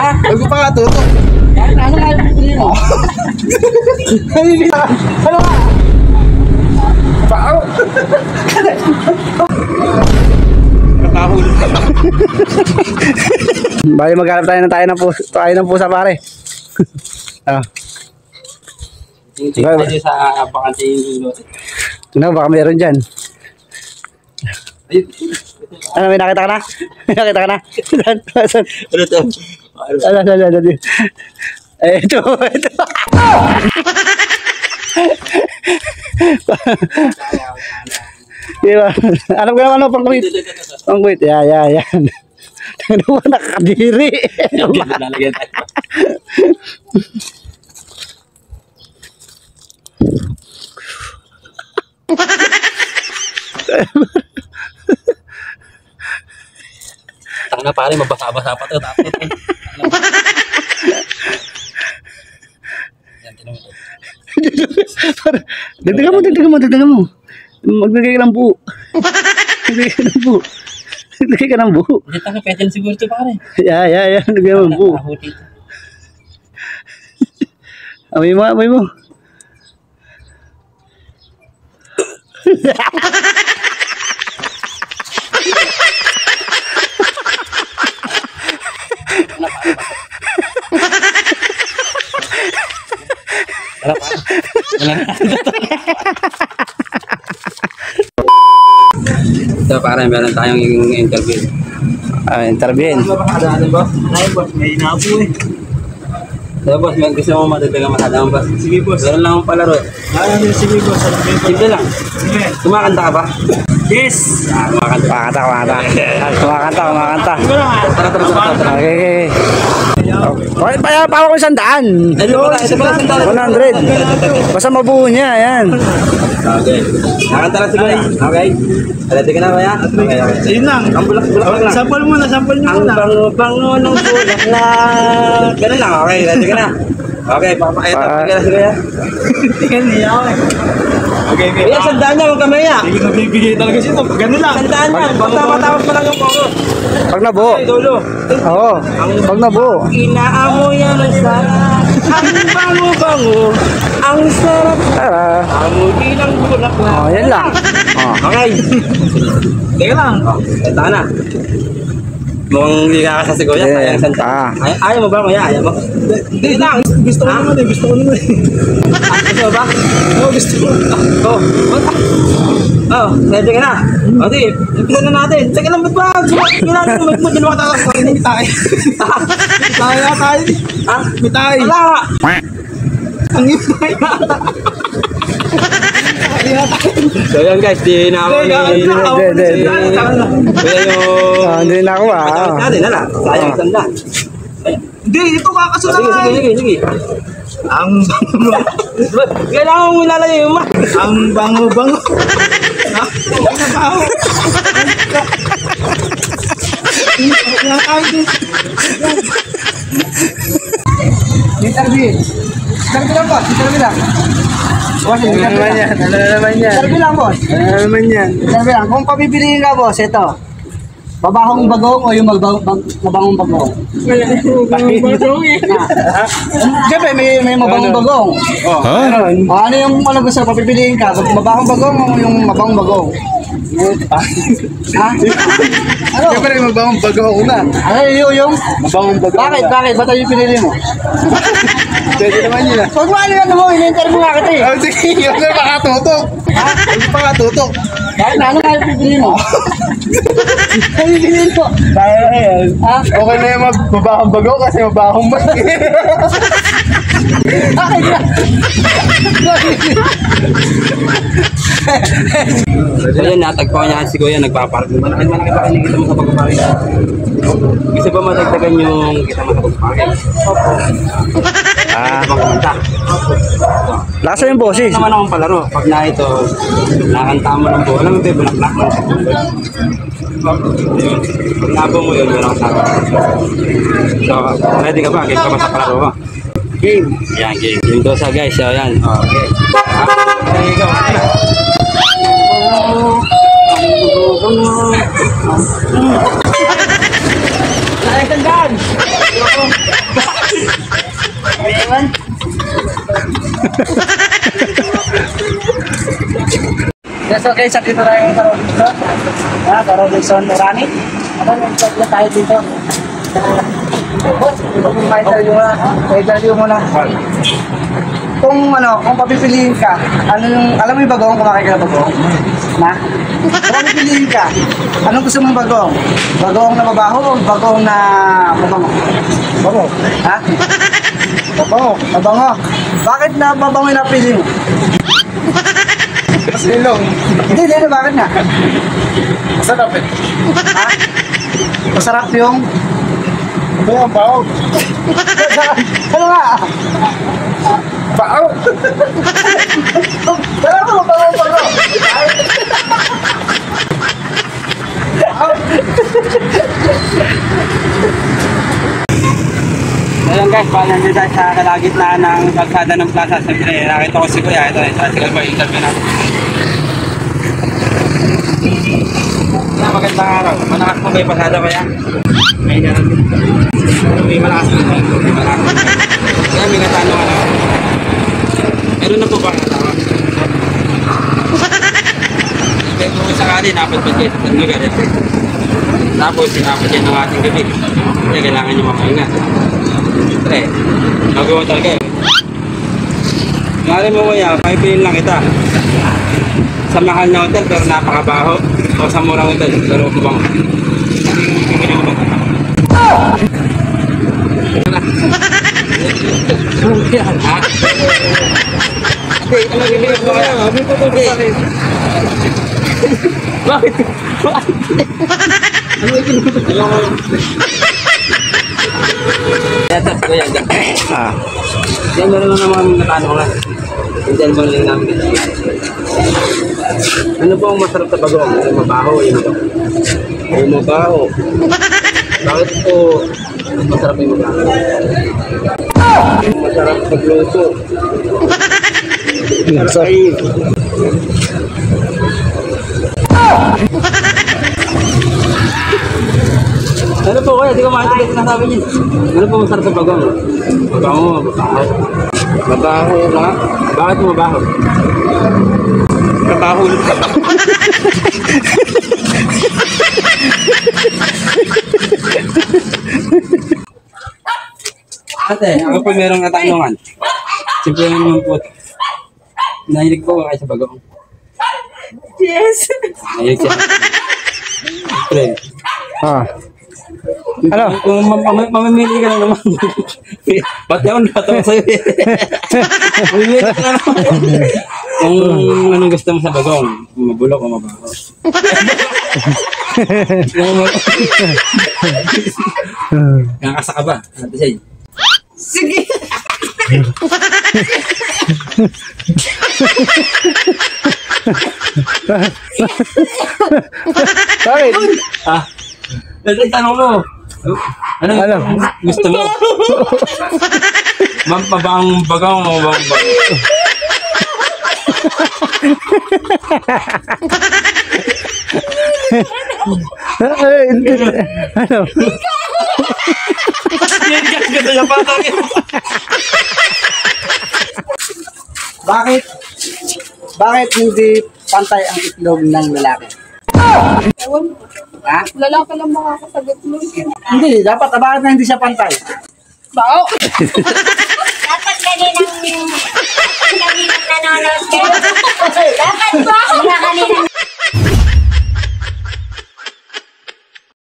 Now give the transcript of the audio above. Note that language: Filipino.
Ha? Bago pa nga tutok. Ano nga yung pipili mo? Ano nga? Pao! Nakahuli. Bali maghanap tayo ng pusa pare. Ah. Tingnan tayo sa bakante yung lote. Ano, baka meron dyan. Ayun. Ano, may nakita ka na? May nakita ka na? Saan? Ano to? Ano? Ito. Diba? Alam ko naman ano, pang-quit. Pang-quit, yan. Ano ba, nakakadiri? Lalagyan tayo. Tanga pare, mabasa-basa pa to. Tapos yan, tinan mo. Dagdagan mo. Magbigay ka ng buo. Magbigay ka ng buo. Hindi tanga, pwede na siguro ito pare. Yan. Dagdagan mo ng buo. Amoy mo. Ito parang meron tayong interview. Interview. May inapo eh. So boss, gusto mo madagdagan masadaan boss? Sige boss. Meron lang akong palaro. Sige boss. Simple lang. Kumakanta ka ba? Yes! Kumakanta. Tara. Okay. Okay, pawa ko 100. Ito pala 100. Basta mabuo niya, yan. Okay. Nakanta lang siguro. Okay. Ready ka na kaya? Okay. Ayun lang. Ang bulak-bulak lang. Sample nyo muna. Ang bango-bango ng bulaklak. Ganun lang. Okay. Ready ka na? Okay. Papakita. Sige na siguro. Tingnan niya ako eh. Okay. Kaya sandaan niya. Huwag kamaya. Hindi ko nabibigay talaga siya. Ganun lang. Sandaan niya. Matapos pa lang yung poko. Pag nabuo. Ay, dulo. Oo. Pag nabuo. Inaamoy yan ang sarap. Ang bango-bango. Ang sarap. Amoy ng bulaklak. Oh, yan lang. Oh. Okay. Teka lang. Ito na. Mukhang hindi ka kasi kuya. Yeah. Sayang santa. Ayaw mo ba kuya? Ayaw mo? Hindi lang. Gusto ko naman eh. Gusto ko naman eh. Gusto mo ba? Oo, gusto ko. Ready ka na? O di, tignan na natin. Sige lang, ba't ba? Kailangan mo, hindi naman tatas. Hindi tayo. Tayo. Ha? May tayo. Wala! Ang ipay. So yan guys, di na ako Hindi. Kuya yung... Hindi na ako Matawag natin, hala. Sayang sanda. Hindi, ito kakasunod. Sige. Ang bango. Kailangan mo ilalayo yung ma. Ang bango-bango. Interview lang, boss. Interview lang. Ano naman yan? Interview lang, boss. Interview lang. Kung papipiliin ka, boss, ito. Babahong bagong o yung mabangong bagong? Bagong eh. Siyempre, may mabangong bagong. Ano yung gusto? Papipiliin ka? Mabahong bagong o yung mabangong bagong? Ha? Ano? Siyempre, mabangong bago ako na. Ano yung? Mabangong bago. Bakit? Ba't tayo pinili mo? Pwede naman yun ah. Huwag mo ano mo, in-interview nga kita eh. Oh, sige, yun na makatutok. Huwag pa katutok. Bakit na? Ano nga yung pipili mo? Ano yung pipili mo? Kaya na yan. Ha? Okay na yung mabahong bago kasi mabahong bag. Bakit na? So yan, natagpuan niya si Kuya, nagpapark. Malaki ka ba kinikita mo sa pagpapark? Gusto ba matagdagan yung kita mo sa pagpapark? Gusto bang kumanta? Lasa yung boses. Naman akong palaro. Pag na ito, nakanta mo ng buo. Alam mo ba yung bulaklak mo? Pag nabo mo yun, yun ang tawag. So, ready ka ba? Game ka ba sa palaro mo? Game. Yan, game. Game to sa guys. So, yan. Okay. There you go. Ay, tandaan! naman. Yes, okay, sa dito tayo sa Robinson. Sa Robinson Orani. Ano yung vlog na tayo dito? Pa-interview muna. Kung papipiliin ka, alam mo yung bagong, kumakain ka na bagong? Na? Kung papipiliin ka, anong gusto mong bagong? Bagong na mabaho o bagong na mabango? Bago. Ha? Mabango. Mabango. Bakit na mabango yung napili mo? Silong. Hindi, bakit nga? Masarap eh. Ha? Masarap yung... Ito yung bao. Ano nga? Bao. Dala mo, bago. Ayun guys, paalam nyo tayo sa kalagitnaan ng kalsada ng plaza. Siyempre, nakita ko si Kuya. Ito, sigal ba yung interview natin. Magandang araw. Malakas mo ba yung pasada ba yan? May naran din. May malakas mo ba? May malakas mo ba? Kaya may natanong ano. Meron na po ba ang alawa? Kaya kung sakali, napadpad kayo sa lugar. Tapos, sinapad yan ng ating gabi. Kaya kailangan nyo makahinga. Siyempre, magawa talaga eh. Mali mo kuya, pipiliin lang kita. Sa mahal na hotel pero napakabaho. O sa murang hotel pero kubang. Bibili mo ba? Ha? Hindi, ano bibili mo kaya? Bakit? Ano bibili mo? Yatas ko yan. Yan meron naman natanong nga. Hindi mo lang namin ito. Ano po ang masarap sa bagong? Yung mabaho, yung mabaho. Yung mabaho. Bakit po masarap yung mabaho? Masarap pagluto. Masarap. Ano po kaya? Di ko makita na sinasabi niyo. Ano po masarap sa bagong? Mabaho, mabaho. Mabaho lang. Bakit mabaho? Mabaho. Ate, ako po merong katanungan. Siyempre naman po. Nahilig po kayo sa bagong? Yes. Nahilig siya. Siyempre. Ano? Kung mamimili ka na naman. Ba't yaman natawa sa'yo eh? Mamimili ka na naman. Kung anong gusto mo sa bagong, mabulok o mabaho. Nakakasa ka ba? Ate Shay? Sige. Bakit? Ah? Tanong mo. Ano gusto mo? Mabang bagong o mabang bagong? Ano? Ganda niya pa tayo. Bakit hindi pantay ang itlog ng lalaki? Ewan ko. Ha? Lalaki lang makakasagot mo. Hindi, dapat bakit na hindi siya pantay? Bao. Dapat kaninang nanonood ka. Dapat ba?